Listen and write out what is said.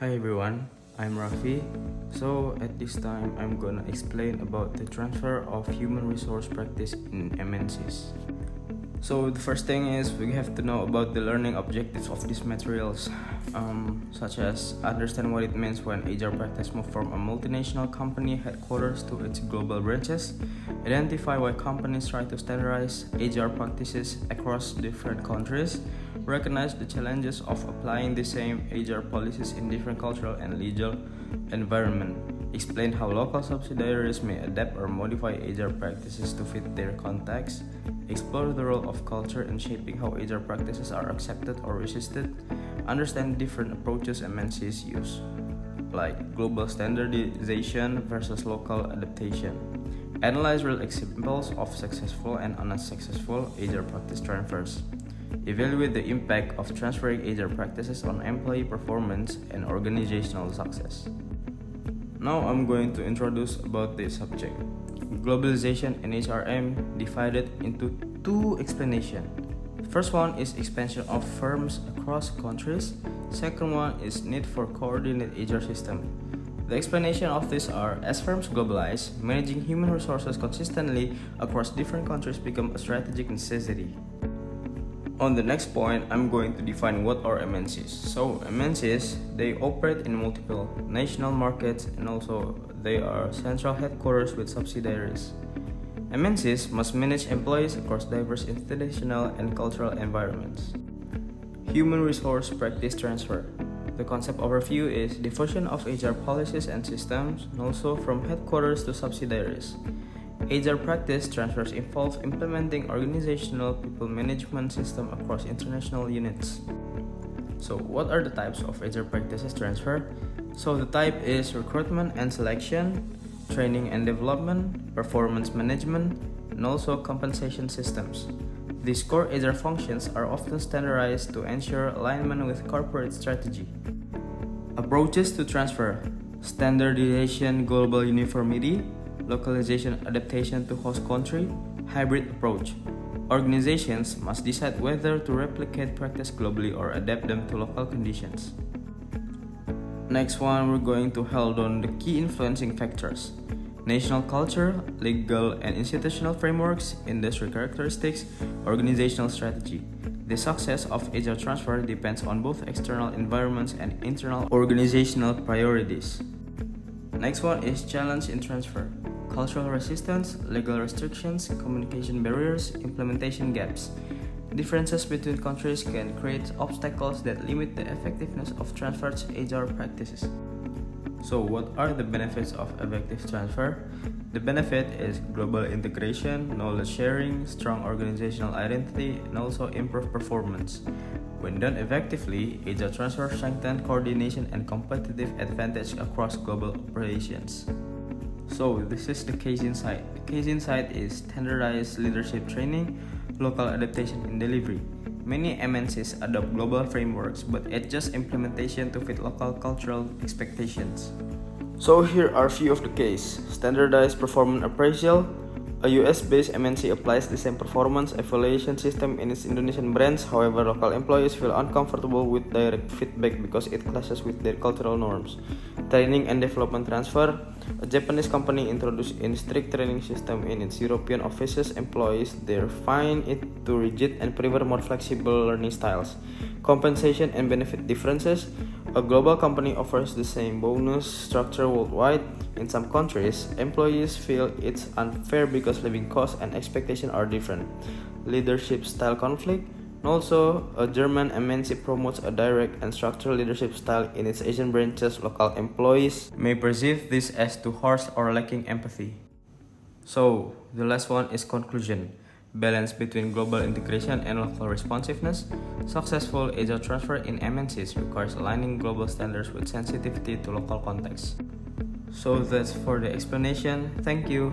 Hi everyone, I'm Rafi. So at this time I'm gonna explain about the transfer of human resource practice in MNCs. So the first thing is we have to know about the learning objectives of these materials, such as understand what it means when HR practice move from a multinational company headquarters to its global branches, identify why companies try to standardize HR practices across different countries, recognize the challenges of applying the same HR policies in different cultural and legal environment, explain how local subsidiaries may adapt or modify HR practices to fit their context, explore the role of culture in shaping how HR practices are accepted or resisted, understand different approaches MNCs use, like global standardization versus local adaptation, analyze real examples of successful and unsuccessful HR practice transfers, evaluate the impact of transferring HR practices on employee performance and organizational success. Now I'm going to introduce about this subject. Globalization in HRM divided into two explanations. First one is expansion of firms across countries. Second one is need for coordinated HR system. The explanation of these are, as firms globalize, managing human resources consistently across different countries become a strategic necessity. On the next point, I'm going to define what are MNCs. So MNCs, they operate in multiple national markets and also they are central headquarters with subsidiaries. MNCs must manage employees across diverse institutional and cultural environments. Human resource practice transfer. The concept overview is diffusion of HR policies and systems and also from headquarters to subsidiaries. HR practice transfers involve implementing organizational people management system across international units. So what are the types of HR practices transfer? So the type is recruitment and selection, training and development, performance management, and also compensation systems. These core HR functions are often standardized to ensure alignment with corporate strategy. Approaches to transfer: standardization, global uniformity, localization adaptation to host country, hybrid approach. Organizations must decide whether to replicate practice globally or adapt them to local conditions. Next one, we're going to hold on the key influencing factors: national culture, legal and institutional frameworks, industry characteristics, organizational strategy. The success of HR transfer depends on both external environments and internal organizational priorities. Next one is challenge in transfer: cultural resistance, legal restrictions, communication barriers, implementation gaps. Differences between countries can create obstacles that limit the effectiveness of transferred HR practices. So what are the benefits of effective transfer? The benefit is global integration, knowledge sharing, strong organizational identity, and also improved performance. When done effectively, HR transfer strengthens coordination and competitive advantage across global operations. So this is the case insight. The case insight is standardized leadership training, local adaptation and delivery. Many MNCs adopt global frameworks but adjust implementation to fit local cultural expectations. So here are few of the case. Standardized performance appraisal. A US-based MNC applies the same performance evaluation system in its Indonesian branch. However, local employees feel uncomfortable with direct feedback because it clashes with their cultural norms. Training and development transfer. A Japanese company introduced a strict training system in its European offices. Employees there find it too rigid and prefer more flexible learning styles. Compensation and benefit differences. A global company offers the same bonus structure worldwide. In some countries, employees feel it's unfair because living costs and expectations are different. Leadership style conflict. Also, a German MNC promotes a direct and structured leadership style in its Asian branches. Local employees may perceive this as too harsh or lacking empathy. So, the last one is conclusion. Balance between global integration and local responsiveness. Successful HR transfer in MNCs requires aligning global standards with sensitivity to local context. So that's for the explanation. Thank you.